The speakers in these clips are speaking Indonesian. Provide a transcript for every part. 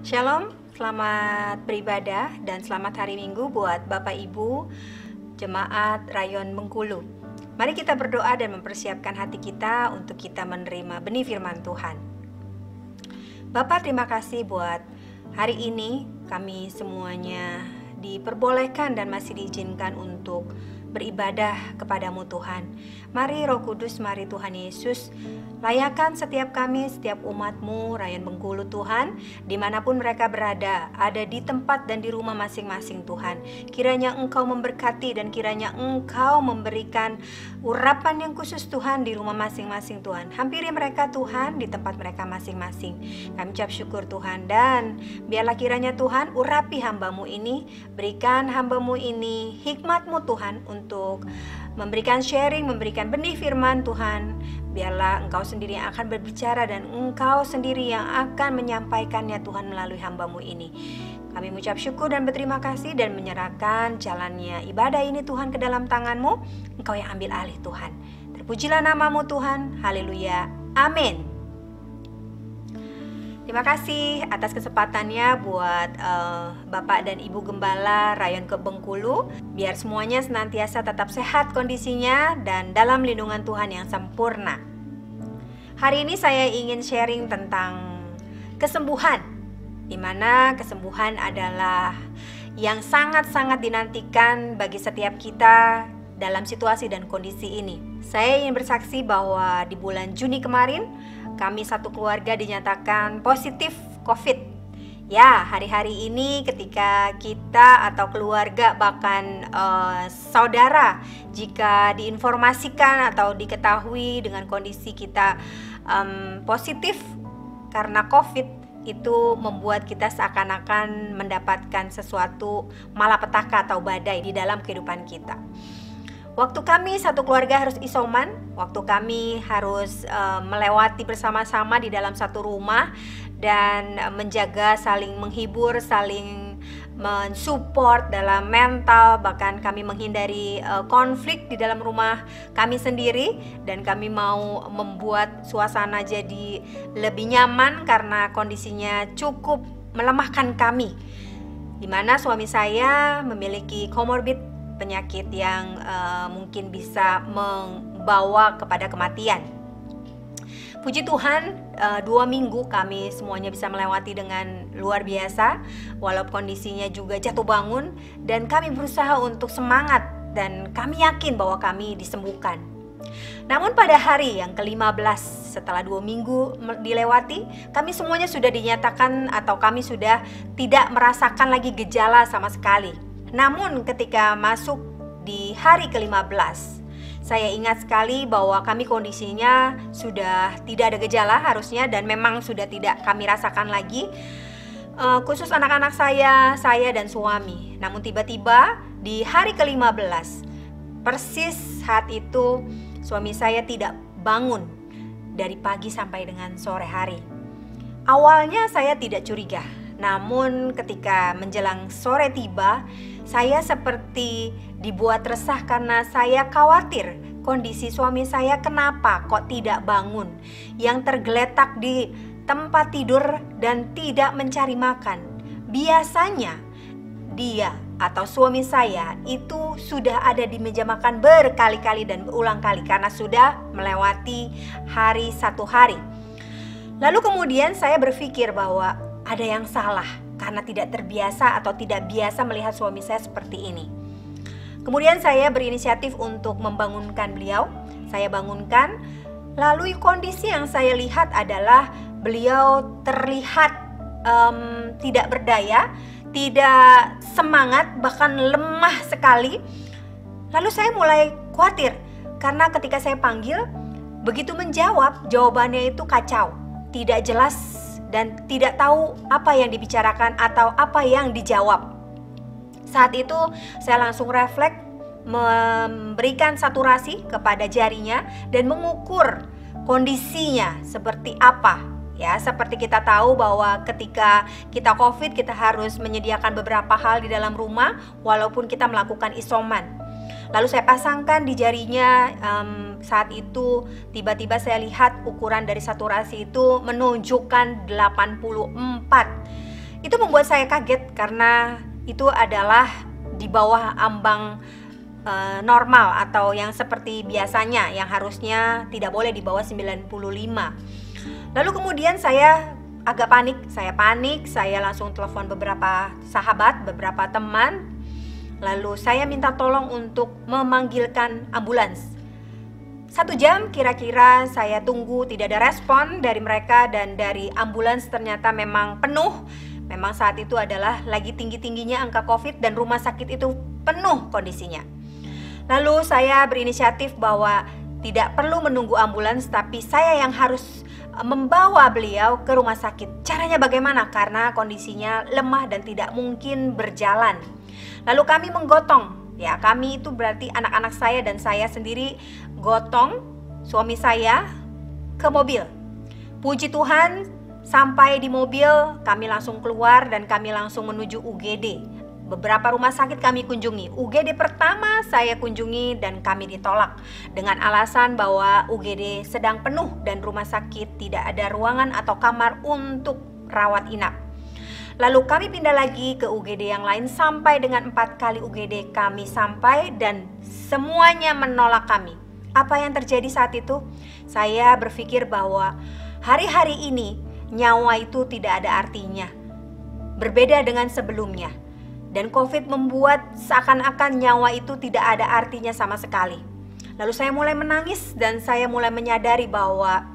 Shalom, selamat beribadah dan selamat hari Minggu buat Bapak Ibu Jemaat Rayon Bengkulu. Mari kita berdoa dan mempersiapkan hati kita untuk kita menerima benih firman Tuhan. Bapak, terima kasih buat hari ini kami semuanya diperbolehkan dan masih diizinkan untuk beribadah kepadamu Tuhan. Mari Roh Kudus, mari Tuhan Yesus, layakan setiap kami, setiap umat-Mu Rayon Bengkulu Tuhan, dimanapun mereka berada, ada di tempat dan di rumah masing-masing Tuhan. Kiranya Engkau memberkati dan kiranya Engkau memberikan urapan yang khusus Tuhan di rumah masing-masing Tuhan. Hampiri mereka Tuhan di tempat mereka masing-masing. Kami ucap syukur Tuhan, dan biarlah kiranya Tuhan urapi hamba-Mu ini, berikan hamba-Mu ini hikmat-Mu Tuhan untuk memberikan sharing, memberikan benih firman Tuhan. Biarlah Engkau sendiri yang akan berbicara dan Engkau sendiri yang akan menyampaikannya Tuhan melalui hamba-Mu ini. Kami mengucap syukur dan berterima kasih dan menyerahkan jalannya ibadah ini Tuhan ke dalam tangan-Mu. Engkau yang ambil alih Tuhan. Terpujilah nama-Mu Tuhan. Haleluya. Amin. Terima kasih atas kesempatannya buat Bapak dan Ibu Gembala Rayon ke Bengkulu. Biar semuanya senantiasa tetap sehat kondisinya dan dalam lindungan Tuhan yang sempurna. Hari ini saya ingin sharing tentang kesembuhan, di mana kesembuhan adalah yang sangat-sangat dinantikan bagi setiap kita dalam situasi dan kondisi ini. Saya ingin bersaksi bahwa di bulan Juni kemarin kami satu keluarga dinyatakan positif COVID. Ya, hari-hari ini ketika kita atau keluarga bahkan saudara, jika diinformasikan atau diketahui dengan kondisi kita positif karena COVID, itu membuat kita seakan-akan mendapatkan sesuatu malapetaka atau badai di dalam kehidupan kita. Waktu kami satu keluarga harus isoman, waktu kami harus melewati bersama-sama di dalam satu rumah dan menjaga, saling menghibur, saling mensupport dalam mental, bahkan kami menghindari konflik di dalam rumah kami sendiri, dan kami mau membuat suasana jadi lebih nyaman karena kondisinya cukup melemahkan kami, di mana suami saya memiliki comorbid, penyakit yang mungkin bisa membawa kepada kematian. Puji Tuhan, 2 minggu kami semuanya bisa melewati dengan luar biasa, walaupun kondisinya juga jatuh bangun, dan kami berusaha untuk semangat dan kami yakin bahwa kami disembuhkan. Namun pada hari yang ke-15 setelah 2 minggu dilewati, kami semuanya sudah dinyatakan atau kami sudah tidak merasakan lagi gejala sama sekali. Namun ketika masuk di hari ke-15, saya ingat sekali bahwa kami kondisinya sudah tidak ada gejala harusnya, dan memang sudah tidak kami rasakan lagi, khusus anak-anak saya dan suami. Namun tiba-tiba di hari ke-15, persis saat itu suami saya tidak bangun dari pagi sampai dengan sore hari. Awalnya saya tidak curiga, namun ketika menjelang sore tiba, saya seperti dibuat resah karena saya khawatir kondisi suami saya kenapa kok tidak bangun, yang tergeletak di tempat tidur dan tidak mencari makan. Biasanya dia atau suami saya itu sudah ada di meja makan berkali-kali dan berulang kali karena sudah melewati hari 1 hari. Lalu kemudian saya berpikir bahwa ada yang salah karena tidak terbiasa atau tidak biasa melihat suami saya seperti ini. Kemudian saya berinisiatif untuk membangunkan beliau. Saya bangunkan, lalu kondisi yang saya lihat adalah beliau terlihat tidak berdaya, tidak semangat, bahkan lemah sekali. Lalu saya mulai khawatir karena ketika saya panggil, begitu menjawab, jawabannya itu kacau, tidak jelas dan tidak tahu apa yang dibicarakan atau apa yang dijawab. Saat itu saya langsung refleks, memberikan saturasi kepada jarinya dan mengukur kondisinya seperti apa. Ya, seperti kita tahu bahwa ketika kita COVID, kita harus menyediakan beberapa hal di dalam rumah walaupun kita melakukan isoman. Lalu saya pasangkan di jarinya. Saat itu tiba-tiba saya lihat ukuran dari saturasi itu menunjukkan 84. Itu membuat saya kaget karena itu adalah di bawah ambang normal atau yang seperti biasanya, yang harusnya tidak boleh di bawah 95. Lalu kemudian saya agak panik, saya langsung telepon beberapa sahabat, beberapa teman. Lalu saya minta tolong untuk memanggilkan ambulans. 1 jam kira-kira saya tunggu, tidak ada respon dari mereka, dan dari ambulans ternyata memang penuh. Memang saat itu adalah lagi tinggi-tingginya angka COVID dan rumah sakit itu penuh kondisinya. Lalu saya berinisiatif bahwa tidak perlu menunggu ambulans, tapi saya yang harus membawa beliau ke rumah sakit. Caranya bagaimana? Karena kondisinya lemah dan tidak mungkin berjalan. Lalu kami menggotong, ya kami itu berarti anak-anak saya dan saya sendiri gotong suami saya ke mobil. Puji Tuhan, sampai di mobil kami langsung keluar dan kami langsung menuju UGD. Beberapa rumah sakit kami kunjungi. UGD pertama saya kunjungi dan kami ditolak dengan alasan bahwa UGD sedang penuh dan rumah sakit tidak ada ruangan atau kamar untuk rawat inap. Lalu kami pindah lagi ke UGD yang lain, sampai dengan 4 kali UGD kami sampai dan semuanya menolak kami. Apa yang terjadi saat itu? Saya berpikir bahwa hari-hari ini nyawa itu tidak ada artinya. Berbeda dengan sebelumnya. Dan COVID membuat seakan-akan nyawa itu tidak ada artinya sama sekali. Lalu saya mulai menangis dan saya mulai menyadari bahwa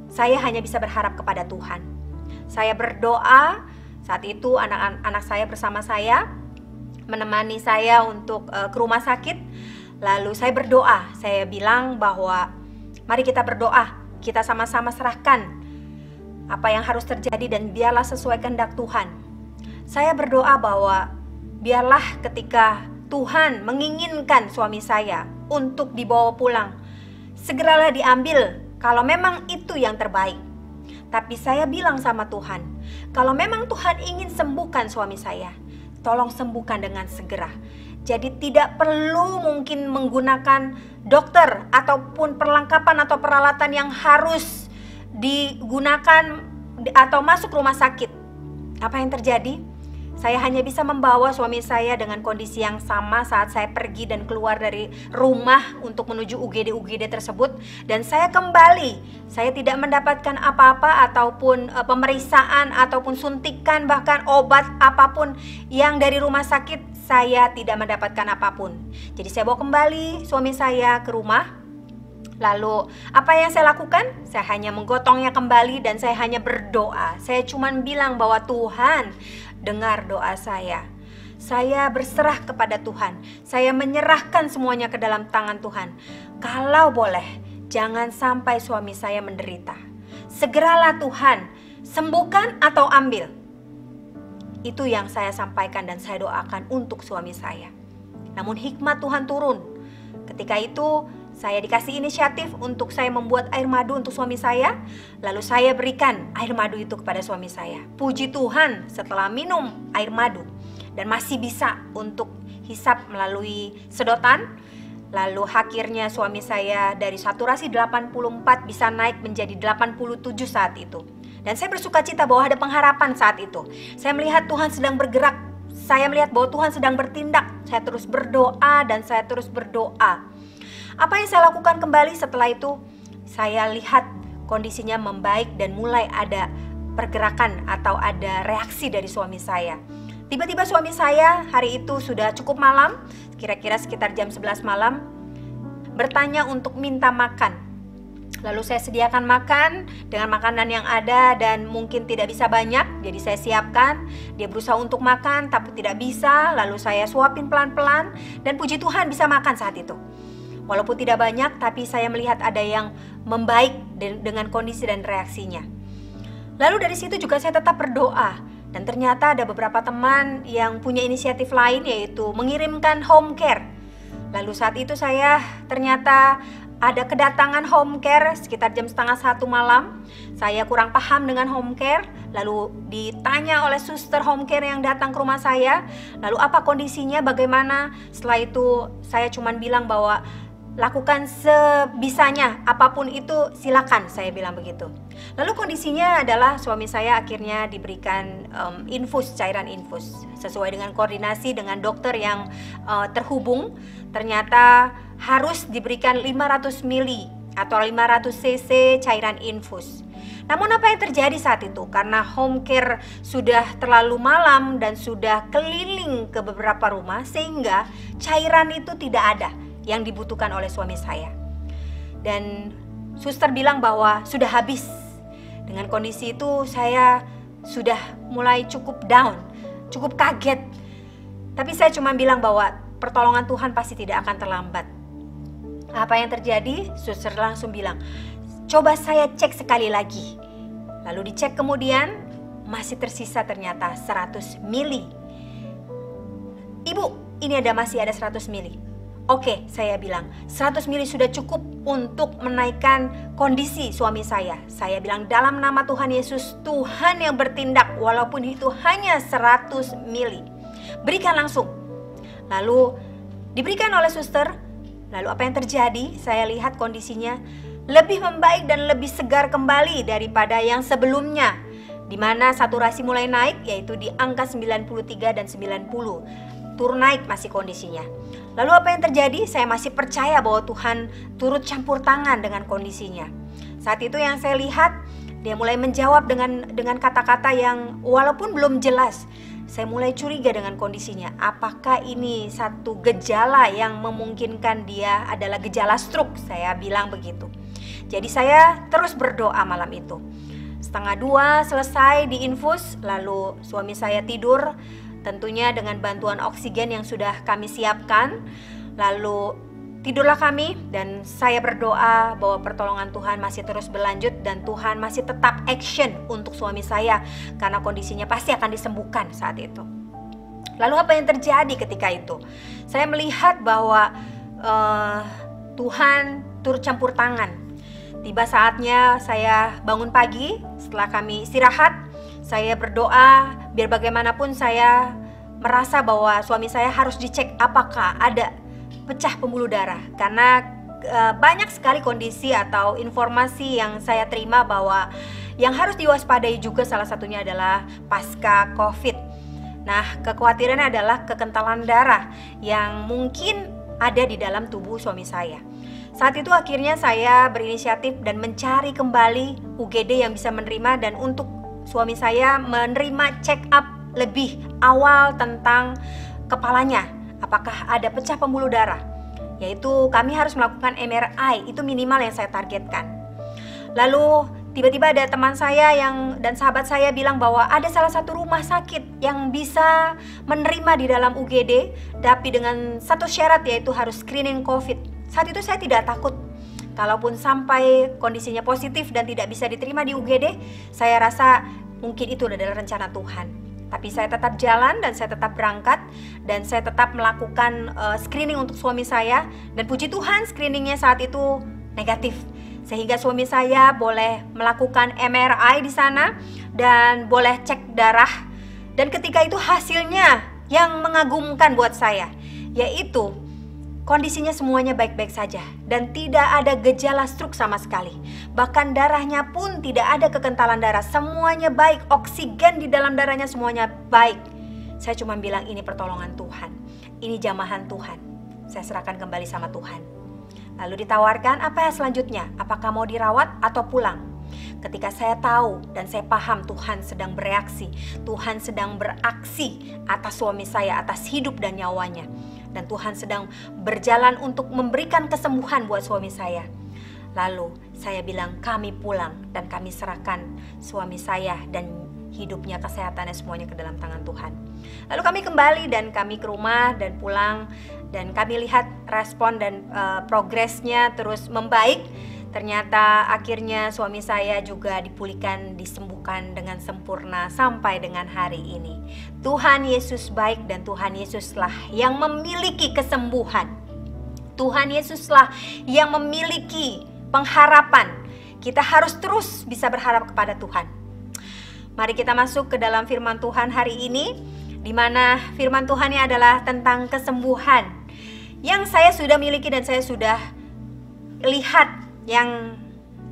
saya hanya bisa berharap kepada Tuhan. Saya berdoa, saat itu anak-anak saya bersama saya menemani saya untuk ke rumah sakit. Lalu saya berdoa, saya bilang bahwa mari kita berdoa, kita sama-sama serahkan apa yang harus terjadi dan biarlah sesuai kehendak Tuhan. Saya berdoa bahwa biarlah ketika Tuhan menginginkan suami saya untuk dibawa pulang, segeralah diambil kalau memang itu yang terbaik. Tapi saya bilang sama Tuhan, kalau memang Tuhan ingin sembuhkan suami saya, tolong sembuhkan dengan segera. Jadi tidak perlu mungkin menggunakan dokter ataupun perlengkapan atau peralatan yang harus digunakan atau masuk rumah sakit. Apa yang terjadi? Saya hanya bisa membawa suami saya dengan kondisi yang sama saat saya pergi dan keluar dari rumah untuk menuju UGD tersebut. Dan saya kembali, saya tidak mendapatkan apa-apa ataupun pemeriksaan ataupun suntikan, bahkan obat apapun yang dari rumah sakit. Saya tidak mendapatkan apapun. Jadi saya bawa kembali suami saya ke rumah. Lalu apa yang saya lakukan? Saya hanya menggotongnya kembali dan saya hanya berdoa. Saya cuma bilang bahwa Tuhan, dengar doa saya. Saya berserah kepada Tuhan. Saya menyerahkan semuanya ke dalam tangan Tuhan. Kalau boleh, jangan sampai suami saya menderita. Segeralah Tuhan, sembuhkan atau ambil. Itu yang saya sampaikan dan saya doakan untuk suami saya. Namun hikmat Tuhan turun. Ketika itu saya dikasih inisiatif untuk saya membuat air madu untuk suami saya. Lalu saya berikan air madu itu kepada suami saya. Puji Tuhan, setelah minum air madu dan masih bisa untuk hisap melalui sedotan. Lalu akhirnya suami saya dari saturasi 84 bisa naik menjadi 87 saat itu. Dan saya bersuka cita bahwa ada pengharapan saat itu. Saya melihat Tuhan sedang bergerak. Saya melihat bahwa Tuhan sedang bertindak. Saya terus berdoa dan saya terus berdoa. Apa yang saya lakukan kembali setelah itu? Saya lihat kondisinya membaik dan mulai ada pergerakan atau ada reaksi dari suami saya. Tiba-tiba suami saya hari itu sudah cukup malam, kira-kira sekitar jam 11 malam, bertanya untuk minta makan. Lalu saya sediakan makan dengan makanan yang ada dan mungkin tidak bisa banyak, jadi saya siapkan. Dia berusaha untuk makan tapi tidak bisa, lalu saya suapin pelan-pelan dan puji Tuhan bisa makan saat itu. Walaupun tidak banyak, tapi saya melihat ada yang membaik dengan kondisi dan reaksinya. Lalu dari situ juga saya tetap berdoa. Dan ternyata ada beberapa teman yang punya inisiatif lain, yaitu mengirimkan home care. Lalu saat itu saya ternyata ada kedatangan home care sekitar jam 12:30 malam. Saya kurang paham dengan home care. Lalu ditanya oleh suster home care yang datang ke rumah saya. Lalu apa kondisinya, bagaimana? Setelah itu saya cuma bilang bahwa lakukan sebisanya, apapun itu silakan, saya bilang begitu. Lalu kondisinya adalah suami saya akhirnya diberikan cairan infus sesuai dengan koordinasi dengan dokter yang terhubung. Ternyata harus diberikan 500 mili atau 500 cc cairan infus. Namun apa yang terjadi saat itu? Karena home care sudah terlalu malam dan sudah keliling ke beberapa rumah, sehingga cairan itu tidak ada yang dibutuhkan oleh suami saya. Dan suster bilang bahwa sudah habis. Dengan kondisi itu saya sudah mulai cukup down, cukup kaget. Tapi saya cuma bilang bahwa pertolongan Tuhan pasti tidak akan terlambat. Apa yang terjadi? Suster langsung bilang, coba saya cek sekali lagi. Lalu dicek kemudian, masih tersisa ternyata 100 mili. Ibu, ini masih ada 100 mili. Oke, saya bilang 100 mili sudah cukup untuk menaikkan kondisi suami saya. Saya bilang dalam nama Tuhan Yesus, Tuhan yang bertindak walaupun itu hanya 100 mili. Berikan langsung. Lalu diberikan oleh suster. Lalu apa yang terjadi? Saya lihat kondisinya lebih membaik dan lebih segar kembali daripada yang sebelumnya, di mana saturasi mulai naik, yaitu di angka 93 dan 90. Turun naik masih kondisinya. Lalu apa yang terjadi? Saya masih percaya bahwa Tuhan turut campur tangan dengan kondisinya. Saat itu yang saya lihat, dia mulai menjawab dengan kata-kata yang walaupun belum jelas. Saya mulai curiga dengan kondisinya. Apakah ini satu gejala yang memungkinkan dia adalah gejala stroke? Saya bilang begitu. Jadi saya terus berdoa malam itu. 1:30 selesai diinfus, lalu suami saya tidur. Tentunya dengan bantuan oksigen yang sudah kami siapkan. Lalu tidurlah kami dan saya berdoa bahwa pertolongan Tuhan masih terus berlanjut dan Tuhan masih tetap action untuk suami saya karena kondisinya pasti akan disembuhkan saat itu. Lalu apa yang terjadi ketika itu? Saya melihat bahwa Tuhan turut campur tangan. Tiba saatnya saya bangun pagi setelah kami istirahat. Saya berdoa biar bagaimanapun saya merasa bahwa suami saya harus dicek apakah ada pecah pembuluh darah. Karena banyak sekali kondisi atau informasi yang saya terima bahwa yang harus diwaspadai juga salah satunya adalah pasca COVID. Nah, kekhawatirannya adalah kekentalan darah yang mungkin ada di dalam tubuh suami saya. Saat itu akhirnya saya berinisiatif dan mencari kembali UGD yang bisa menerima dan untuk suami saya menerima check up lebih awal tentang kepalanya. Apakah ada pecah pembuluh darah? Yaitu kami harus melakukan MRI, itu minimal yang saya targetkan. Lalu tiba-tiba ada teman saya dan sahabat saya bilang bahwa ada salah satu rumah sakit yang bisa menerima di dalam UGD, tapi dengan satu syarat yaitu harus screening COVID. Saat itu saya tidak takut. Kalaupun sampai kondisinya positif dan tidak bisa diterima di UGD, saya rasa mungkin itu adalah rencana Tuhan. Tapi saya tetap jalan dan saya tetap berangkat dan saya tetap melakukan screening untuk suami saya. Dan puji Tuhan screeningnya saat itu negatif. Sehingga suami saya boleh melakukan MRI di sana dan boleh cek darah. Dan ketika itu hasilnya yang mengagumkan buat saya, yaitu kondisinya semuanya baik-baik saja dan tidak ada gejala stroke sama sekali. Bahkan darahnya pun tidak ada kekentalan darah, semuanya baik, oksigen di dalam darahnya semuanya baik. Saya cuma bilang ini pertolongan Tuhan, ini jamahan Tuhan. Saya serahkan kembali sama Tuhan. Lalu ditawarkan apa selanjutnya, apakah mau dirawat atau pulang. Ketika saya tahu dan saya paham Tuhan sedang bereaksi, Tuhan sedang beraksi atas suami saya, atas hidup dan nyawanya. Dan Tuhan sedang berjalan untuk memberikan kesembuhan buat suami saya. Lalu saya bilang kami pulang dan kami serahkan suami saya dan hidupnya, kesehatannya semuanya ke dalam tangan Tuhan. Lalu kami kembali dan kami ke rumah dan pulang. Dan kami lihat respon dan progresnya terus membaik. Ternyata akhirnya suami saya juga dipulihkan, disembuhkan dengan sempurna sampai dengan hari ini. Tuhan Yesus baik dan Tuhan Yesuslah yang memiliki kesembuhan. Tuhan Yesuslah yang memiliki pengharapan. Kita harus terus bisa berharap kepada Tuhan. Mari kita masuk ke dalam firman Tuhan hari ini, di mana firman Tuhannya adalah tentang kesembuhan yang saya sudah miliki dan saya sudah lihat yang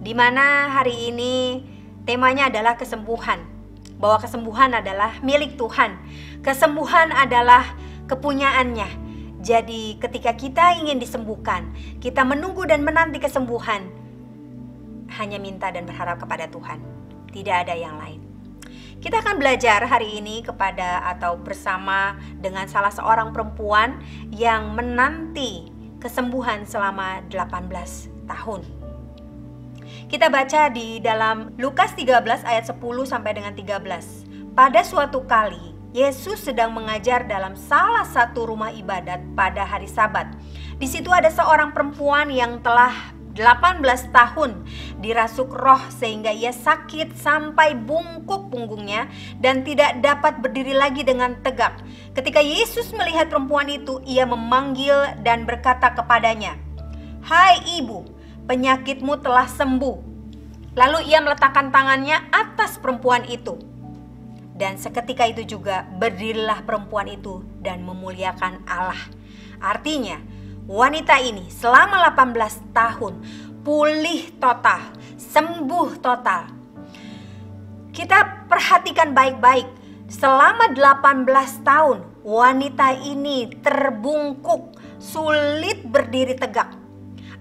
dimana hari ini temanya adalah kesembuhan. Bahwa kesembuhan adalah milik Tuhan. Kesembuhan adalah kepunyaannya. Jadi ketika kita ingin disembuhkan, kita menunggu dan menanti kesembuhan, hanya minta dan berharap kepada Tuhan. Tidak ada yang lain. Kita akan belajar hari ini kepada atau bersama dengan salah seorang perempuan yang menanti kesembuhan selama 18 tahun. Kita baca di dalam Lukas 13 ayat 10 sampai dengan 13. Pada suatu kali Yesus sedang mengajar dalam salah satu rumah ibadat pada hari Sabat. Di situ ada seorang perempuan yang telah 18 tahun dirasuk roh sehingga ia sakit sampai bungkuk punggungnya dan tidak dapat berdiri lagi dengan tegak. Ketika Yesus melihat perempuan itu, ia memanggil dan berkata kepadanya, "Hai ibu, penyakitmu telah sembuh." Lalu ia meletakkan tangannya atas perempuan itu. Dan seketika itu juga berdirilah perempuan itu dan memuliakan Allah. Artinya, wanita ini selama 18 tahun pulih total, sembuh total. Kita perhatikan baik-baik. Selama 18 tahun wanita ini terbungkuk, sulit berdiri tegak.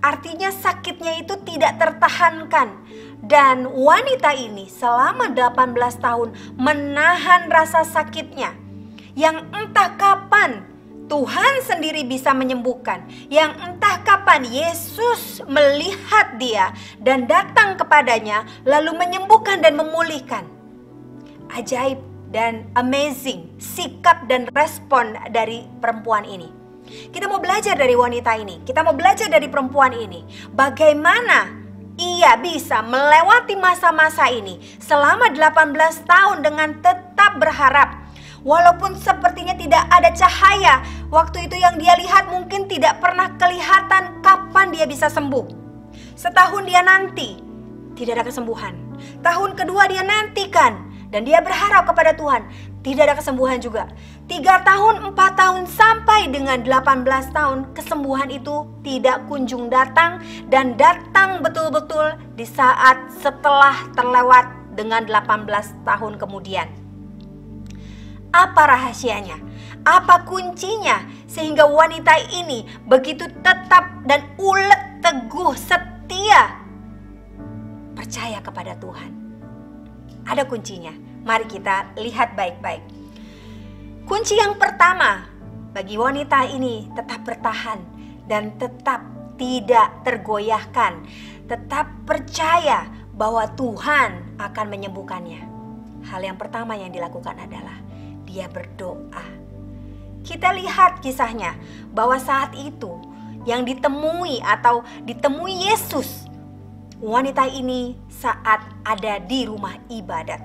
Artinya sakitnya itu tidak tertahankan. Dan wanita ini selama 18 tahun menahan rasa sakitnya yang entah kapan Tuhan sendiri bisa menyembuhkan, yang entah kapan Yesus melihat dia dan datang kepadanya lalu menyembuhkan dan memulihkan. Ajaib dan amazing sikap dan respon dari perempuan ini. Kita mau belajar dari wanita ini, kita mau belajar dari perempuan ini, bagaimana ia bisa melewati masa-masa ini selama 18 tahun dengan tetap berharap. Walaupun sepertinya tidak ada cahaya, waktu itu yang dia lihat mungkin tidak pernah kelihatan kapan dia bisa sembuh. Setahun dia nanti, tidak ada kesembuhan. Tahun kedua dia nantikan dan dia berharap kepada Tuhan, tidak ada kesembuhan juga. 3 tahun, 4 tahun sampai dengan 18 tahun, kesembuhan itu tidak kunjung datang dan datang betul-betul di saat setelah terlewat dengan 18 tahun kemudian. Apa rahasianya? Apa kuncinya sehingga wanita ini begitu tetap dan ulet, teguh, setia percaya kepada Tuhan? Ada kuncinya. Mari kita lihat baik-baik. Kunci yang pertama bagi wanita ini tetap bertahan dan tetap tidak tergoyahkan. Tetap percaya bahwa Tuhan akan menyembuhkannya. Hal yang pertama yang dilakukan adalah dia berdoa. Kita lihat kisahnya bahwa saat itu yang ditemui Yesus, wanita ini saat ada di rumah ibadat,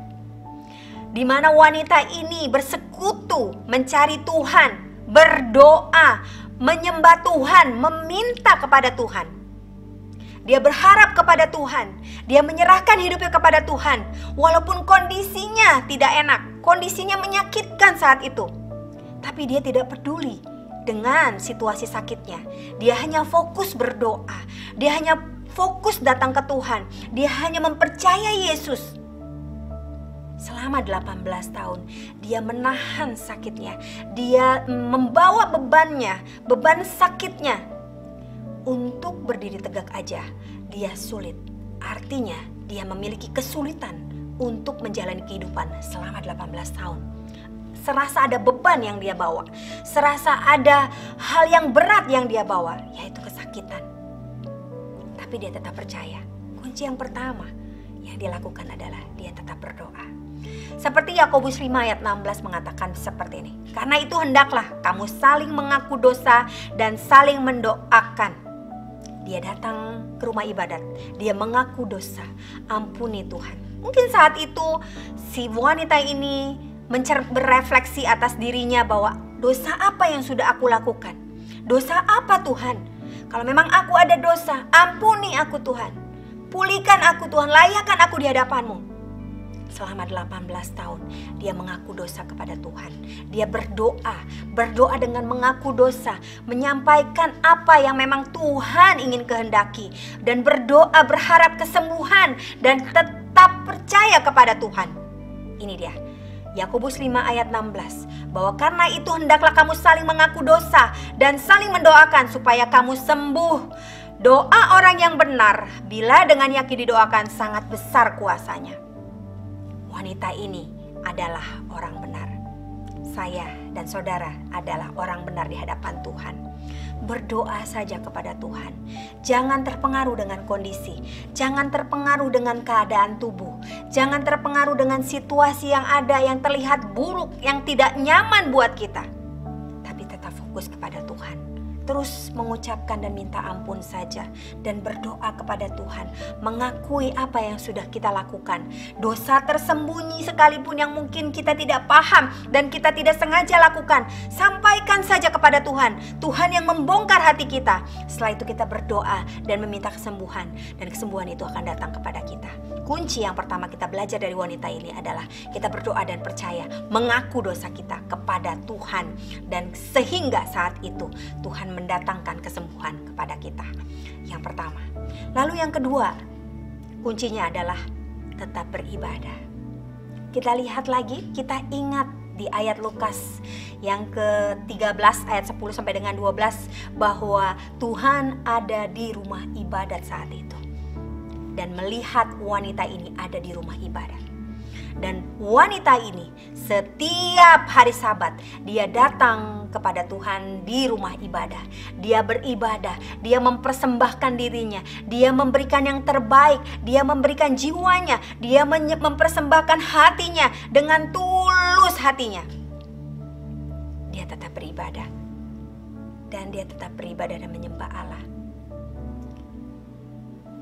di mana wanita ini bersekutu mencari Tuhan, berdoa, menyembah Tuhan, meminta kepada Tuhan. Dia berharap kepada Tuhan, dia menyerahkan hidupnya kepada Tuhan, walaupun kondisinya tidak enak, kondisinya menyakitkan saat itu. Tapi dia tidak peduli dengan situasi sakitnya. Dia hanya fokus berdoa, dia hanya fokus datang ke Tuhan, dia hanya mempercayai Yesus. Selama 18 tahun dia menahan sakitnya, dia membawa beban sakitnya. Untuk berdiri tegak aja dia sulit. Artinya dia memiliki kesulitan untuk menjalani kehidupan selama 18 tahun. Serasa ada beban yang dia bawa, serasa ada hal yang berat yang dia bawa, yaitu kesakitan. Tapi dia tetap percaya. Kunci yang pertama yang dia lakukan adalah dia tetap berdoa. Seperti Yakobus 5 ayat 16 mengatakan seperti ini. Karena itu hendaklah kamu saling mengaku dosa dan saling mendoakan. Dia datang ke rumah ibadat, dia mengaku dosa, ampuni Tuhan. Mungkin saat itu si wanita ini berefleksi atas dirinya bahwa dosa apa yang sudah aku lakukan? Dosa apa Tuhan? Kalau memang aku ada dosa, ampuni aku Tuhan. Pulihkan aku Tuhan, layakkan aku di hadapan-Mu. Selama 18 tahun dia mengaku dosa kepada Tuhan. Dia berdoa dengan mengaku dosa, menyampaikan apa yang memang Tuhan ingin kehendaki, dan berdoa berharap kesembuhan dan tetap percaya kepada Tuhan. Ini dia Yakobus 5 ayat 16, bahwa karena itu hendaklah kamu saling mengaku dosa dan saling mendoakan supaya kamu sembuh. Doa orang yang benar bila dengan yakin didoakan sangat besar kuasanya. Wanita ini adalah orang benar. Saya dan saudara adalah orang benar di hadapan Tuhan. Berdoa saja kepada Tuhan. Jangan terpengaruh dengan kondisi. Jangan terpengaruh dengan keadaan tubuh. Jangan terpengaruh dengan situasi yang ada yang terlihat buruk, yang tidak nyaman buat kita. Tapi tetap fokus kepada Tuhan. Terus mengucapkan dan minta ampun saja, dan berdoa kepada Tuhan, mengakui apa yang sudah kita lakukan. Dosa tersembunyi sekalipun yang mungkin kita tidak paham dan kita tidak sengaja lakukan, sampaikan saja kepada Tuhan. Tuhan yang membongkar hati kita. Setelah itu kita berdoa dan meminta kesembuhan, dan kesembuhan itu akan datang kepada kita. Kunci yang pertama kita belajar dari wanita ini adalah kita berdoa dan percaya, mengaku dosa kita kepada Tuhan, dan sehingga saat itu Tuhan mendatangkan kesembuhan kepada kita. Yang pertama. Lalu yang kedua, kuncinya adalah tetap beribadah. Kita lihat lagi, kita ingat di ayat Lukas yang ke-13 ayat 10 sampai dengan 12, bahwa Tuhan ada di rumah ibadat saat itu. Dan melihat wanita ini ada di rumah ibadat. Dan wanita ini setiap hari Sabat dia datang kepada Tuhan di rumah ibadah. Dia beribadah, dia mempersembahkan dirinya, dia memberikan yang terbaik, dia memberikan jiwanya, dia mempersembahkan hatinya dengan tulus hatinya. Dia tetap beribadah. Dan dia tetap beribadah dan menyembah Allah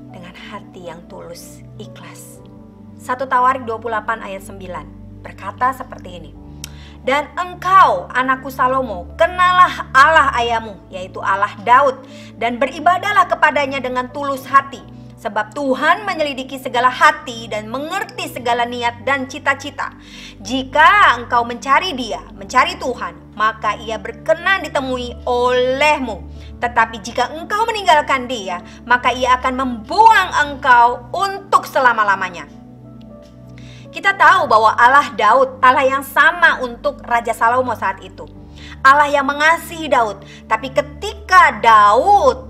dengan hati yang tulus, ikhlas. 1 Tawarik 28 ayat 9 berkata seperti ini. Dan engkau, anakku Salomo, kenalah Allah ayahmu, yaitu Allah Daud, dan beribadahlah kepadanya dengan tulus hati. Sebab Tuhan menyelidiki segala hati dan mengerti segala niat dan cita-cita. Jika engkau mencari Dia, mencari Tuhan, maka Ia berkenan ditemui olehmu. Tetapi jika engkau meninggalkan Dia, maka Ia akan membuang engkau untuk selama-lamanya. Kita tahu bahwa Allah Daud, Allah yang sama untuk Raja Salomo saat itu. Allah yang mengasihi Daud. Tapi ketika Daud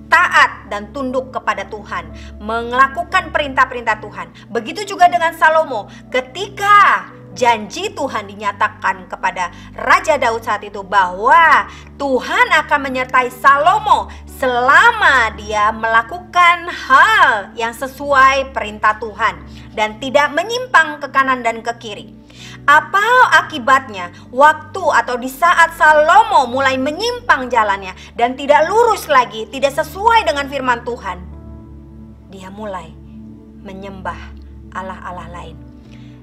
taat dan tunduk kepada Tuhan, melakukan perintah-perintah Tuhan, begitu juga dengan Salomo. Ketika janji Tuhan dinyatakan kepada Raja Daud saat itu, bahwa Tuhan akan menyertai Salomo selama dia melakukan hal yang sesuai perintah Tuhan dan tidak menyimpang ke kanan dan ke kiri. Apa akibatnya? Waktu atau di saat Salomo mulai menyimpang jalannya dan tidak lurus lagi, tidak sesuai dengan firman Tuhan, dia mulai menyembah Allah-Allah lain.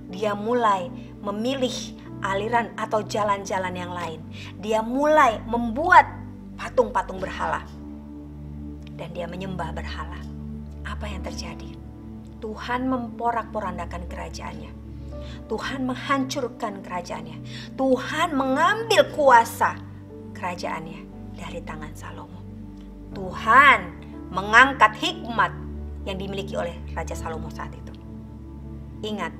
Dia mulai memilih aliran atau jalan-jalan yang lain. Dia mulai membuat patung-patung berhala. Dan dia menyembah berhala. Apa yang terjadi? Tuhan memporak-porandakan kerajaannya. Tuhan menghancurkan kerajaannya. Tuhan mengambil kuasa kerajaannya dari tangan Salomo. Tuhan mengangkat hikmat yang dimiliki oleh Raja Salomo saat itu. Ingat,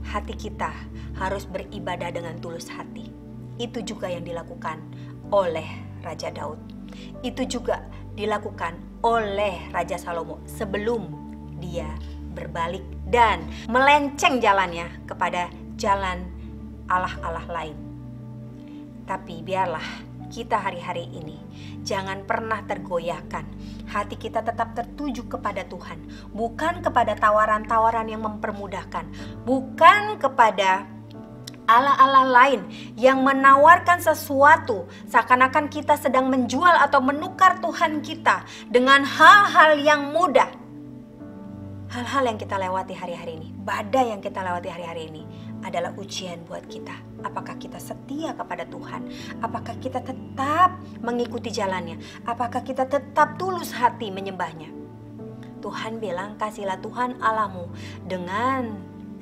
hati kita harus beribadah dengan tulus hati. Itu juga yang dilakukan oleh Raja Daud. Itu juga dilakukan oleh Raja Salomo sebelum dia berbalik dan melenceng jalannya kepada jalan Allah-Allah lain. Tapi biarlah kita hari-hari ini jangan pernah tergoyahkan. Hati kita tetap tertuju kepada Tuhan, bukan kepada tawaran-tawaran yang mempermudahkan, bukan kepada Allah-Allah lain yang menawarkan sesuatu seakan-akan kita sedang menjual atau menukar Tuhan kita dengan hal-hal yang mudah. Hal-hal yang kita lewati hari-hari ini, badai yang kita lewati hari-hari ini adalah ujian buat kita. Apakah kita setia kepada Tuhan? Apakah kita tetap mengikuti jalannya? Apakah kita tetap tulus hati menyembahnya? Tuhan bilang, kasihilah Tuhan Allahmu dengan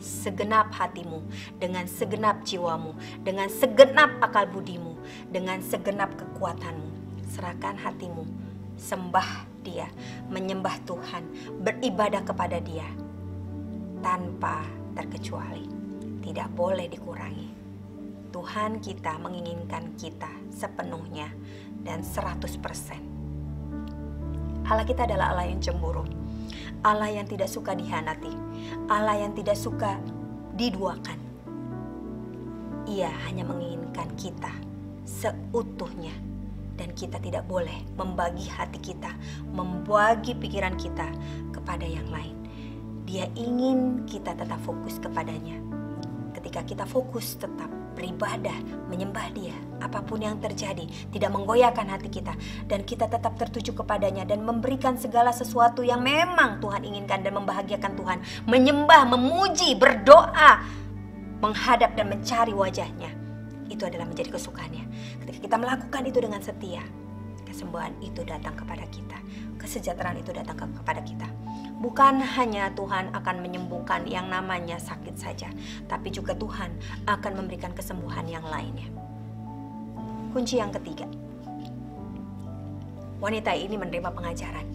segenap hatimu, dengan segenap jiwamu, dengan segenap akal budimu, dengan segenap kekuatanmu. Serahkan hatimu, sembah Dia, menyembah Tuhan, beribadah kepada Dia tanpa terkecuali, tidak boleh dikurangi. Tuhan kita menginginkan kita sepenuhnya dan 100%. Allah kita adalah Allah yang cemburu, Allah yang tidak suka dihianati, Allah yang tidak suka diduakan. Ia hanya menginginkan kita seutuhnya, dan kita tidak boleh membagi hati kita, membagi pikiran kita kepada yang lain. Dia ingin kita tetap fokus kepadanya. Ketika kita fokus tetap beribadah, menyembah Dia, apapun yang terjadi tidak menggoyahkan hati kita, dan kita tetap tertuju kepadanya dan memberikan segala sesuatu yang memang Tuhan inginkan dan membahagiakan Tuhan, menyembah, memuji, berdoa, menghadap dan mencari wajahnya. Itu adalah menjadi kesukaannya. Ketika kita melakukan itu dengan setia, kesembuhan itu datang kepada kita, kesejahteraan itu datang kepada kita. Bukan hanya Tuhan akan menyembuhkan yang namanya sakit saja, tapi juga Tuhan akan memberikan kesembuhan yang lainnya. Kunci yang ketiga, wanita ini menerima pengajaran.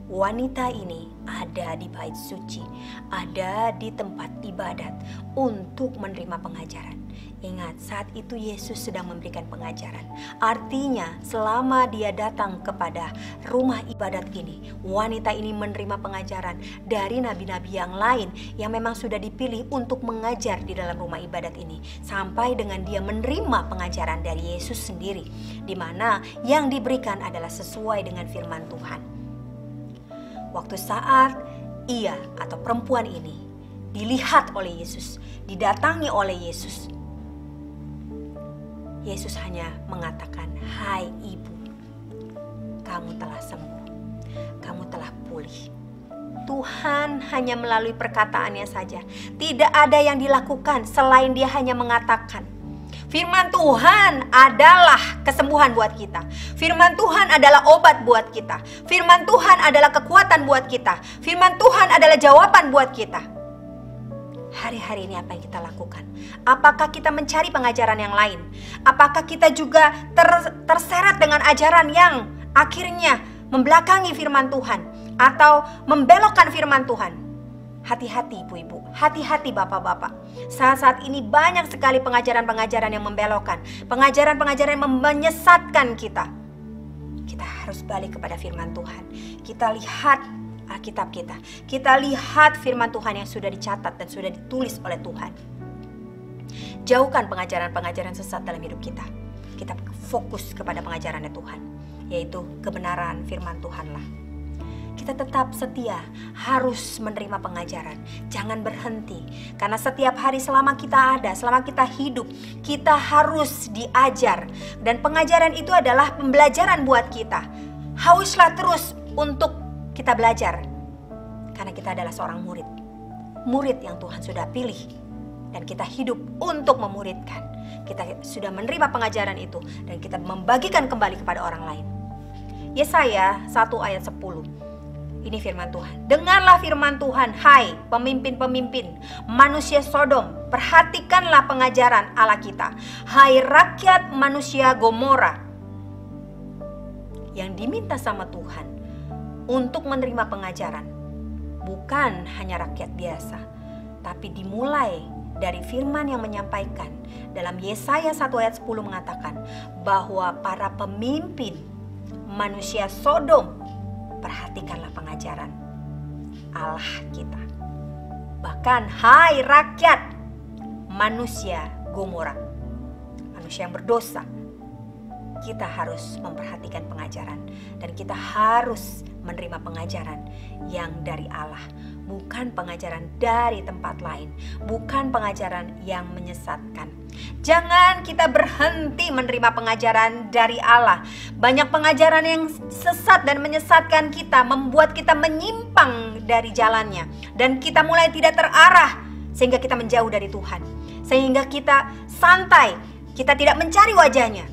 Wanita ini ada di bait suci, ada di tempat ibadat untuk menerima pengajaran. Ingat, saat itu Yesus sedang memberikan pengajaran. Artinya selama dia datang kepada rumah ibadat ini, wanita ini menerima pengajaran dari nabi-nabi yang lain yang memang sudah dipilih untuk mengajar di dalam rumah ibadat ini, sampai dengan dia menerima pengajaran dari Yesus sendiri, di mana yang diberikan adalah sesuai dengan firman Tuhan. Waktu saat ia atau perempuan ini dilihat oleh Yesus, didatangi oleh Yesus, Yesus hanya mengatakan, "Hai ibu, kamu telah sembuh, kamu telah pulih." Tuhan hanya melalui perkataannya saja. Tidak ada yang dilakukan selain dia hanya mengatakan. Firman Tuhan adalah kesembuhan buat kita. Firman Tuhan adalah obat buat kita. Firman Tuhan adalah kekuatan buat kita. Firman Tuhan adalah jawaban buat kita. Hari-hari ini apa yang kita lakukan? Apakah kita mencari pengajaran yang lain? Apakah kita juga terseret dengan ajaran yang akhirnya membelakangi firman Tuhan atau membelokkan firman Tuhan? Hati-hati ibu-ibu, hati-hati bapak-bapak. Saat ini banyak sekali pengajaran-pengajaran yang membelokkan, pengajaran-pengajaran yang menyesatkan kita. Kita harus balik kepada firman Tuhan. Kita lihat Alkitab kita. Kita lihat firman Tuhan yang sudah dicatat dan sudah ditulis oleh Tuhan. Jauhkan pengajaran-pengajaran sesat dalam hidup kita. Kita fokus kepada pengajarannya Tuhan, yaitu kebenaran firman Tuhanlah. Kita tetap setia, harus menerima pengajaran. Jangan berhenti, karena setiap hari selama kita ada, selama kita hidup, kita harus diajar. Dan pengajaran itu adalah pembelajaran buat kita. Hauslah terus untuk kita belajar, karena kita adalah seorang murid. Murid yang Tuhan sudah pilih, dan kita hidup untuk memuridkan. Kita sudah menerima pengajaran itu, dan kita membagikan kembali kepada orang lain. Yesaya 1 ayat 10. Ini firman Tuhan. Dengarlah firman Tuhan, hai pemimpin-pemimpin manusia Sodom, perhatikanlah pengajaran Allah kita. Hai rakyat manusia Gomora, yang diminta sama Tuhan untuk menerima pengajaran bukan hanya rakyat biasa, tapi dimulai dari firman yang menyampaikan dalam Yesaya 1 ayat 10 mengatakan bahwa para pemimpin manusia Sodom, perhatikanlah pengajaran Allah kita. Bahkan hai rakyat manusia Gomora, manusia yang berdosa, kita harus memperhatikan pengajaran, dan kita harus menerima pengajaran yang dari Allah, bukan pengajaran dari tempat lain, bukan pengajaran yang menyesatkan. Jangan kita berhenti menerima pengajaran dari Allah. Banyak pengajaran yang sesat dan menyesatkan kita, membuat kita menyimpang dari jalannya, dan kita mulai tidak terarah, sehingga kita menjauh dari Tuhan, sehingga kita santai, kita tidak mencari wajahnya.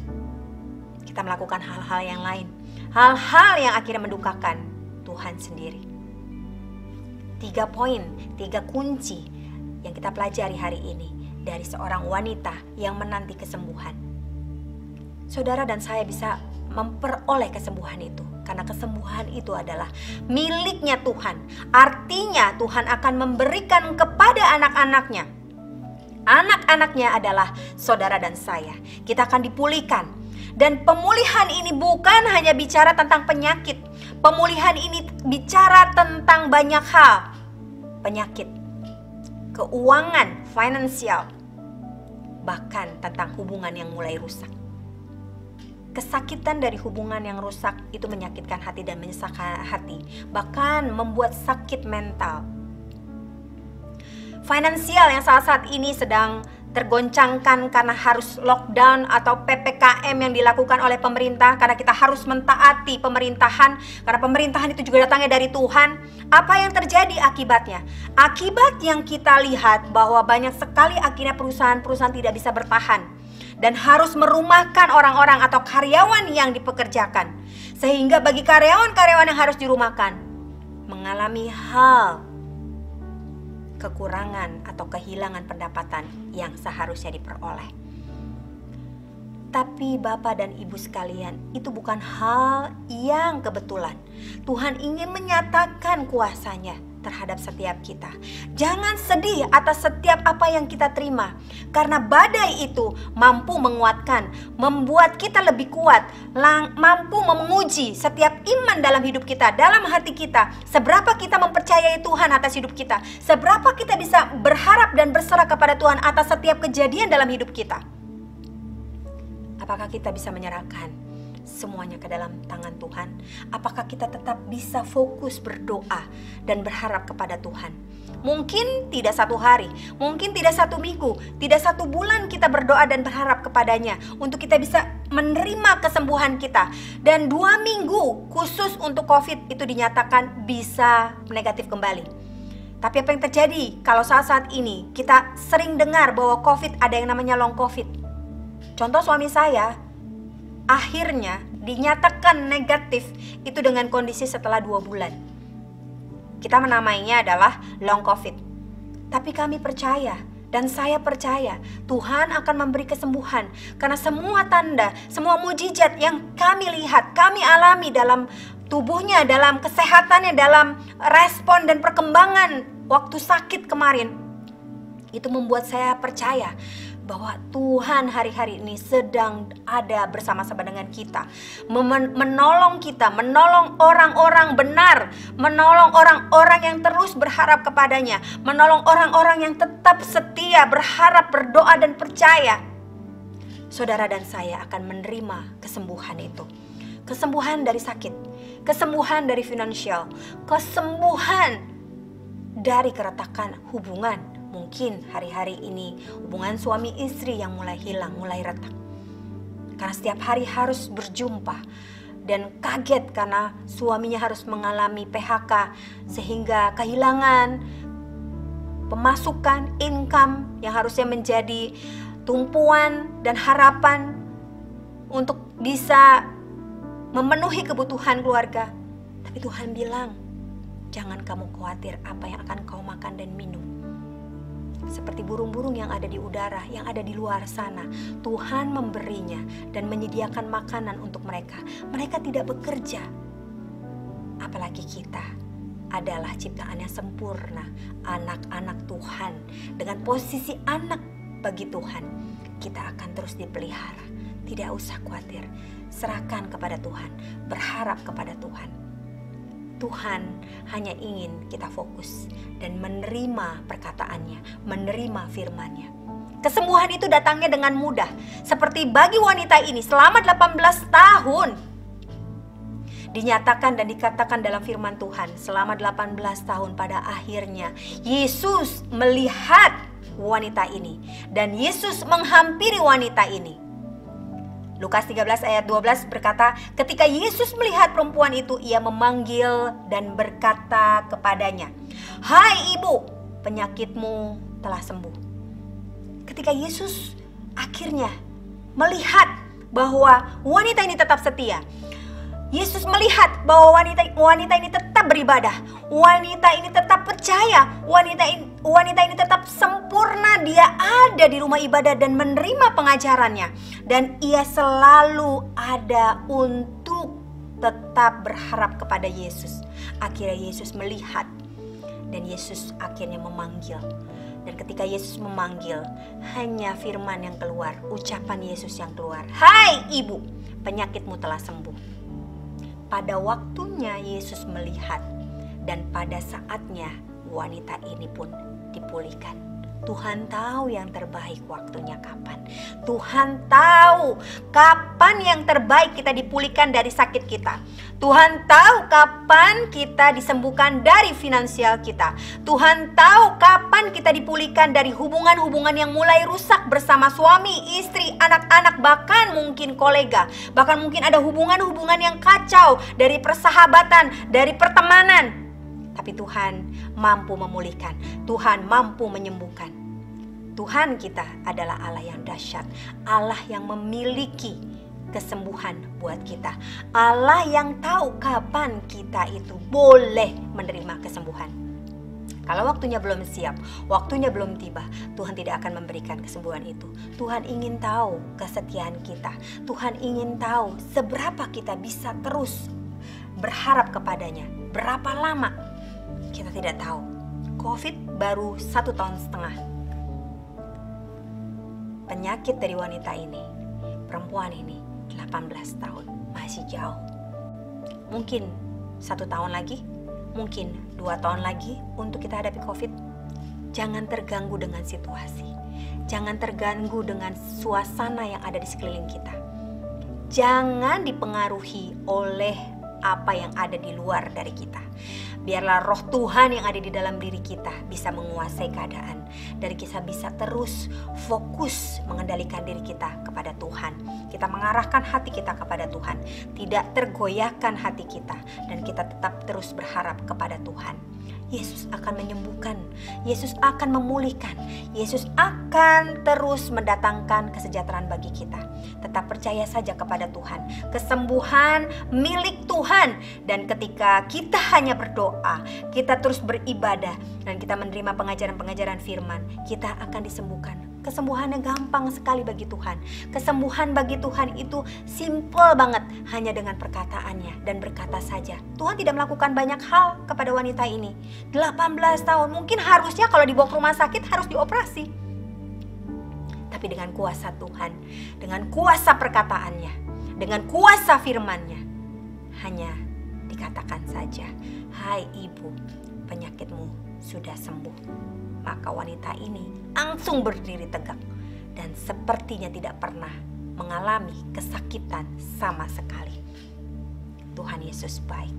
Kita melakukan hal-hal yang lain, hal-hal yang akhirnya mendukakan Tuhan sendiri. 3 poin, 3 kunci yang kita pelajari hari ini dari seorang wanita yang menanti kesembuhan. Saudara dan saya bisa memperoleh kesembuhan itu karena kesembuhan itu adalah miliknya Tuhan. Artinya Tuhan akan memberikan kepada anak-anaknya. Anak-anaknya adalah saudara dan saya. Kita akan dipulihkan. Dan pemulihan ini bukan hanya bicara tentang penyakit. Pemulihan ini bicara tentang banyak hal. Penyakit, keuangan, finansial, bahkan tentang hubungan yang mulai rusak. Kesakitan dari hubungan yang rusak itu menyakitkan hati dan menyesakkan hati, bahkan membuat sakit mental. Finansial yang saat ini sedang tergoncangkan karena harus lockdown atau PPKM yang dilakukan oleh pemerintah, karena kita harus mentaati pemerintahan, karena pemerintahan itu juga datangnya dari Tuhan. Apa yang terjadi akibatnya? Akibat yang kita lihat bahwa banyak sekali akhirnya perusahaan-perusahaan tidak bisa bertahan dan harus merumahkan orang-orang atau karyawan yang dipekerjakan. Sehingga bagi karyawan-karyawan yang harus dirumahkan mengalami hal kekurangan atau kehilangan pendapatan yang seharusnya diperoleh. Tapi Bapak dan Ibu sekalian, itu bukan hal yang kebetulan. Tuhan ingin menyatakan kuasa-Nya terhadap setiap kita. Jangan sedih atas setiap apa yang kita terima, karena badai itu mampu menguatkan, membuat kita lebih kuat, mampu menguji setiap iman dalam hidup kita, dalam hati kita. Seberapa kita mempercayai Tuhan atas hidup kita, seberapa kita bisa berharap dan berserah kepada Tuhan atas setiap kejadian dalam hidup kita. Apakah kita bisa menyerahkan semuanya ke dalam tangan Tuhan? Apakah kita tetap bisa fokus berdoa dan berharap kepada Tuhan? Mungkin tidak 1 hari, mungkin tidak 1 minggu, tidak 1 bulan kita berdoa dan berharap kepadanya untuk kita bisa menerima kesembuhan kita. Dan 2 minggu khusus untuk COVID itu dinyatakan bisa negatif kembali. Tapi apa yang terjadi kalau saat-saat ini kita sering dengar bahwa COVID ada yang namanya long COVID. Contoh suami saya akhirnya dinyatakan negatif itu dengan kondisi setelah 2 bulan. Kita menamainya adalah long COVID. Tapi kami percaya dan saya percaya Tuhan akan memberi kesembuhan. Karena semua tanda, semua mujizat yang kami lihat, kami alami dalam tubuhnya, dalam kesehatannya, dalam respon dan perkembangan waktu sakit kemarin, itu membuat saya percaya bahwa Tuhan hari-hari ini sedang ada bersama-sama dengan kita, menolong kita, menolong orang-orang benar, menolong orang-orang yang terus berharap kepadanya, menolong orang-orang yang tetap setia, berharap, berdoa dan percaya. Saudara dan saya akan menerima kesembuhan itu. Kesembuhan dari sakit, kesembuhan dari finansial, kesembuhan dari keretakan hubungan. Mungkin hari-hari ini hubungan suami istri yang mulai hilang, mulai retak. Karena setiap hari harus berjumpa dan kaget karena suaminya harus mengalami PHK sehingga kehilangan pemasukan, income yang harusnya menjadi tumpuan dan harapan untuk bisa memenuhi kebutuhan keluarga. Tapi Tuhan bilang, jangan kamu khawatir apa yang akan kau makan dan minum. Seperti burung-burung yang ada di udara, yang ada di luar sana, Tuhan memberinya dan menyediakan makanan untuk mereka. Mereka tidak bekerja. Apalagi kita adalah ciptaan yang sempurna, anak-anak Tuhan. Dengan posisi anak bagi Tuhan, kita akan terus dipelihara. Tidak usah khawatir, serahkan kepada Tuhan, berharap kepada Tuhan. Tuhan hanya ingin kita fokus dan menerima perkataannya, menerima firman-Nya. Kesembuhan itu datangnya dengan mudah. Seperti bagi wanita ini selama 18 tahun. Dinyatakan dan dikatakan dalam firman Tuhan selama 18 tahun, pada akhirnya Yesus melihat wanita ini. Dan Yesus menghampiri wanita ini. Lukas 13 ayat 12 berkata, ketika Yesus melihat perempuan itu, ia memanggil dan berkata kepadanya, "Hai ibu, penyakitmu telah sembuh." Ketika Yesus akhirnya melihat bahwa wanita ini tetap setia, Yesus melihat bahwa wanita ini tetap beribadah, wanita ini tetap percaya, wanita ini wanita ini tetap sempurna. Dia ada di rumah ibadah dan menerima pengajarannya. Dan ia selalu ada untuk tetap berharap kepada Yesus. Akhirnya Yesus melihat dan Yesus akhirnya memanggil. Dan ketika Yesus memanggil, hanya firman yang keluar, ucapan Yesus yang keluar. Hai ibu, penyakitmu telah sembuh. Pada waktunya Yesus melihat, dan pada saatnya wanita ini pun dipulihkan. Tuhan tahu yang terbaik waktunya kapan. Tuhan tahu kapan yang terbaik kita dipulihkan dari sakit kita. Tuhan tahu kapan kita disembuhkan dari finansial kita. Tuhan tahu kapan kita dipulihkan dari hubungan-hubungan yang mulai rusak bersama suami, istri, anak-anak, bahkan mungkin kolega. Bahkan mungkin ada hubungan-hubungan yang kacau dari persahabatan, dari pertemanan. Tapi Tuhan mampu memulihkan, Tuhan mampu menyembuhkan. Tuhan kita adalah Allah yang dahsyat, Allah yang memiliki kesembuhan buat kita, Allah yang tahu kapan kita itu boleh menerima kesembuhan. Kalau waktunya belum siap, waktunya belum tiba, Tuhan tidak akan memberikan kesembuhan itu. Tuhan ingin tahu kesetiaan kita, Tuhan ingin tahu seberapa kita bisa terus berharap kepadanya, berapa lama. Kita tidak tahu. COVID baru 1,5 tahun. Penyakit dari wanita ini, perempuan ini 18 tahun, masih jauh. Mungkin 1 tahun lagi, mungkin 2 tahun lagi untuk kita hadapi COVID. Jangan terganggu dengan situasi. Jangan terganggu dengan suasana yang ada di sekeliling kita. Jangan dipengaruhi oleh apa yang ada di luar dari kita. Biarlah roh Tuhan yang ada di dalam diri kita bisa menguasai keadaan. Dan kita bisa terus fokus mengendalikan diri kita kepada Tuhan. Kita mengarahkan hati kita kepada Tuhan. Tidak tergoyahkan hati kita. Dan kita tetap terus berharap kepada Tuhan. Yesus akan menyembuhkan, Yesus akan memulihkan, Yesus akan terus mendatangkan kesejahteraan bagi kita. Tetap percaya saja kepada Tuhan, kesembuhan milik Tuhan. Dan ketika kita hanya berdoa, kita terus beribadah, dan kita menerima pengajaran-pengajaran firman, kita akan disembuhkan. Kesembuhannya gampang sekali bagi Tuhan. Kesembuhan bagi Tuhan itu simple banget, hanya dengan perkataannya dan berkata saja. Tuhan tidak melakukan banyak hal kepada wanita ini. 18 tahun, mungkin harusnya kalau dibawa ke rumah sakit harus dioperasi. Tapi dengan kuasa Tuhan, dengan kuasa perkataannya, dengan kuasa firman-Nya, hanya dikatakan saja, hai ibu, penyakitmu sudah sembuh. Maka wanita ini langsung berdiri tegak dan sepertinya tidak pernah mengalami kesakitan sama sekali. Tuhan Yesus baik.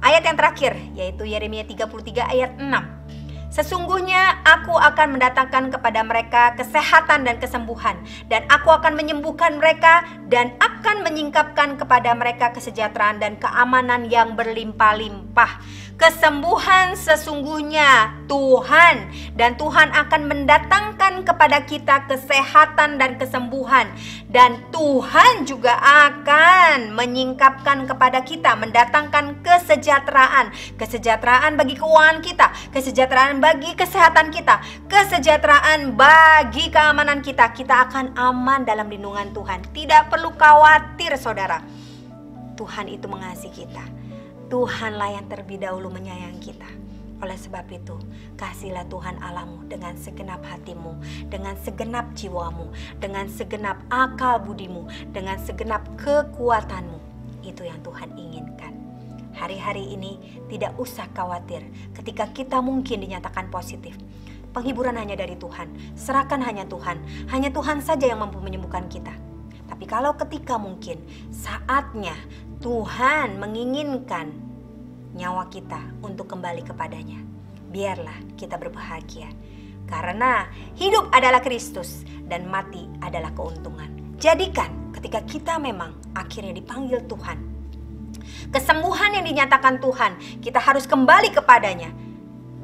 Ayat yang terakhir yaitu Yeremia 33 ayat 6. Sesungguhnya aku akan mendatangkan kepada mereka kesehatan dan kesembuhan, dan aku akan menyembuhkan mereka dan akan menyingkapkan kepada mereka kesejahteraan dan keamanan yang berlimpah-limpah. Kesembuhan sesungguhnya Tuhan, dan Tuhan akan mendatangkan kepada kita kesehatan dan kesembuhan, dan Tuhan juga akan menyingkapkan kepada kita, mendatangkan kesejahteraan bagi keuangan kita, kesejahteraan bagi kesehatan kita, kesejahteraan bagi keamanan kita. Kita akan aman dalam lindungan Tuhan. Tidak perlu khawatir, saudara. Tuhan itu mengasihi kita. Tuhanlah yang terlebih dahulu menyayangi kita. Oleh sebab itu, kasihilah Tuhan Allahmu dengan segenap hatimu, dengan segenap jiwamu, dengan segenap akal budimu, dengan segenap kekuatanmu. Itu yang Tuhan inginkan. Hari-hari ini tidak usah khawatir ketika kita mungkin dinyatakan positif. Penghiburan hanya dari Tuhan, serahkan hanya Tuhan saja yang mampu menyembuhkan kita. Tapi kalau ketika mungkin saatnya Tuhan menginginkan nyawa kita untuk kembali kepadanya, biarlah kita berbahagia. Karena hidup adalah Kristus dan mati adalah keuntungan. Jadikan ketika kita memang akhirnya dipanggil Tuhan, kesembuhan yang dinyatakan Tuhan, kita harus kembali kepadanya.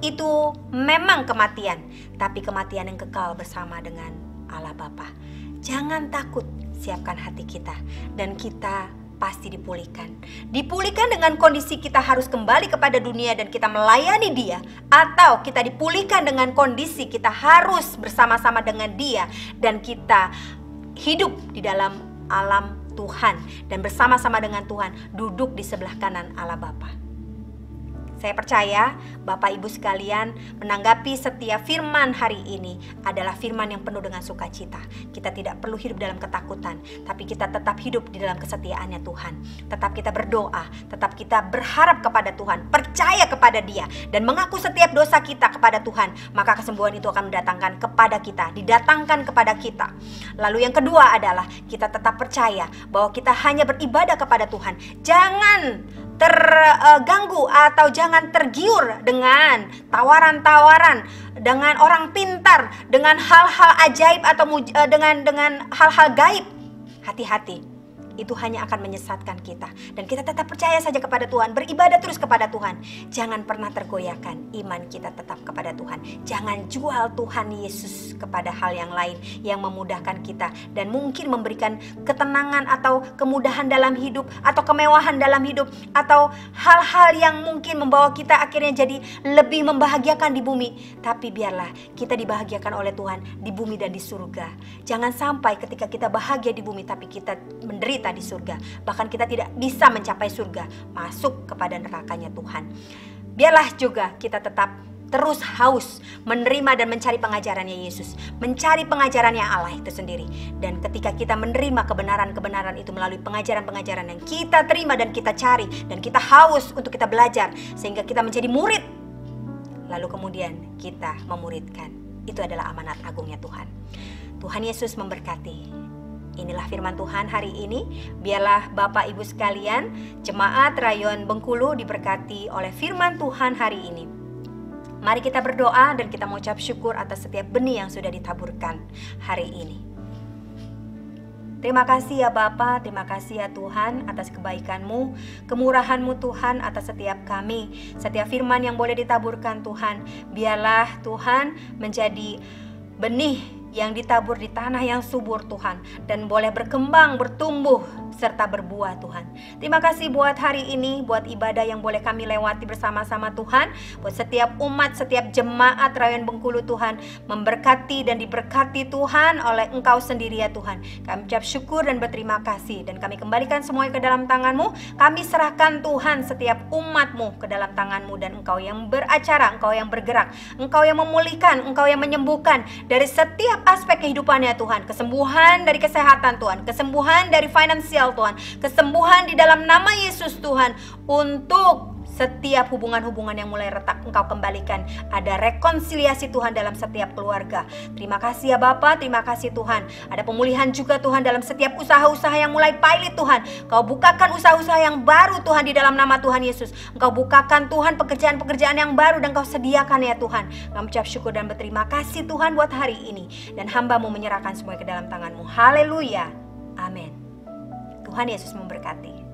Itu memang kematian, tapi kematian yang kekal bersama dengan Allah Bapa. Jangan takut, siapkan hati kita dan kita pasti dipulihkan. Dipulihkan dengan kondisi kita harus kembali kepada dunia dan kita melayani Dia, atau kita dipulihkan dengan kondisi kita harus bersama-sama dengan Dia dan kita hidup di dalam alam Tuhan dan bersama-sama dengan Tuhan duduk di sebelah kanan Allah Bapa. Saya percaya Bapak Ibu sekalian menanggapi setiap firman hari ini adalah firman yang penuh dengan sukacita. Kita tidak perlu hidup dalam ketakutan, tapi kita tetap hidup di dalam kesetiaannya Tuhan. Tetap kita berdoa, tetap kita berharap kepada Tuhan, percaya kepada Dia, dan mengaku setiap dosa kita kepada Tuhan. Maka kesembuhan itu akan didatangkan kepada kita. Lalu yang kedua adalah kita tetap percaya bahwa kita hanya beribadah kepada Tuhan. Jangan terganggu atau jangan tergiur dengan tawaran-tawaran, dengan orang pintar, dengan hal-hal ajaib atau dengan hal-hal gaib. Hati-hati, itu hanya akan menyesatkan kita. Dan kita tetap percaya saja kepada Tuhan, beribadah terus kepada Tuhan. Jangan pernah tergoyahkan, iman kita tetap kepada Tuhan. Jangan jual Tuhan Yesus kepada hal yang lain yang memudahkan kita dan mungkin memberikan ketenangan atau kemudahan dalam hidup atau kemewahan dalam hidup atau hal-hal yang mungkin membawa kita akhirnya jadi lebih membahagiakan di bumi. Tapi biarlah kita dibahagiakan oleh Tuhan di bumi dan di surga. Jangan sampai ketika kita bahagia di bumi tapi kita menderita di surga, bahkan kita tidak bisa mencapai surga, masuk kepada nerakanya Tuhan. Biarlah juga kita tetap terus haus menerima dan mencari pengajarannya Yesus, mencari pengajarannya Allah itu sendiri. Dan ketika kita menerima kebenaran-kebenaran itu melalui pengajaran-pengajaran yang kita terima dan kita cari, dan kita haus untuk kita belajar sehingga kita menjadi murid, lalu kemudian kita memuridkan. Itu adalah amanat agungnya Tuhan. Tuhan Yesus memberkati. Inilah firman Tuhan hari ini. Biarlah Bapak Ibu sekalian, jemaat Rayon Bengkulu diberkati oleh firman Tuhan hari ini. Mari kita berdoa dan kita mengucap syukur atas setiap benih yang sudah ditaburkan hari ini. Terima kasih ya Bapa, terima kasih ya Tuhan atas kebaikan-Mu, kemurahan-Mu Tuhan atas setiap kami. Setiap firman yang boleh ditaburkan Tuhan, biarlah Tuhan menjadi benih yang ditabur di tanah yang subur Tuhan, dan boleh berkembang, bertumbuh, serta berbuah Tuhan. Terima kasih buat hari ini, buat ibadah yang boleh kami lewati bersama-sama Tuhan. Buat setiap umat, setiap jemaat Rayon Bengkulu Tuhan, memberkati dan diberkati Tuhan oleh Engkau sendiri ya Tuhan. Kami ucap syukur dan berterima kasih, dan kami kembalikan semuanya ke dalam tangan-Mu. Kami serahkan Tuhan setiap umat-Mu ke dalam tangan-Mu, dan Engkau yang beracara, Engkau yang bergerak, Engkau yang memulihkan, Engkau yang menyembuhkan dari setiap aspek kehidupannya Tuhan. Kesembuhan dari kesehatan Tuhan, kesembuhan dari finansial Tuhan, kesembuhan di dalam nama Yesus Tuhan. Untuk setiap hubungan-hubungan yang mulai retak, Engkau kembalikan. Ada rekonsiliasi Tuhan dalam setiap keluarga. Terima kasih ya Bapa, terima kasih Tuhan. Ada pemulihan juga Tuhan dalam setiap usaha-usaha yang mulai pailit Tuhan. Engkau bukakan usaha-usaha yang baru Tuhan di dalam nama Tuhan Yesus. Engkau bukakan Tuhan pekerjaan-pekerjaan yang baru dan Engkau sediakan ya Tuhan. Kami ucap syukur dan berterima kasih Tuhan buat hari ini. Dan hamba-Mu menyerahkan semuanya ke dalam tangan-Mu. Haleluya. Amin. Tuhan Yesus memberkati.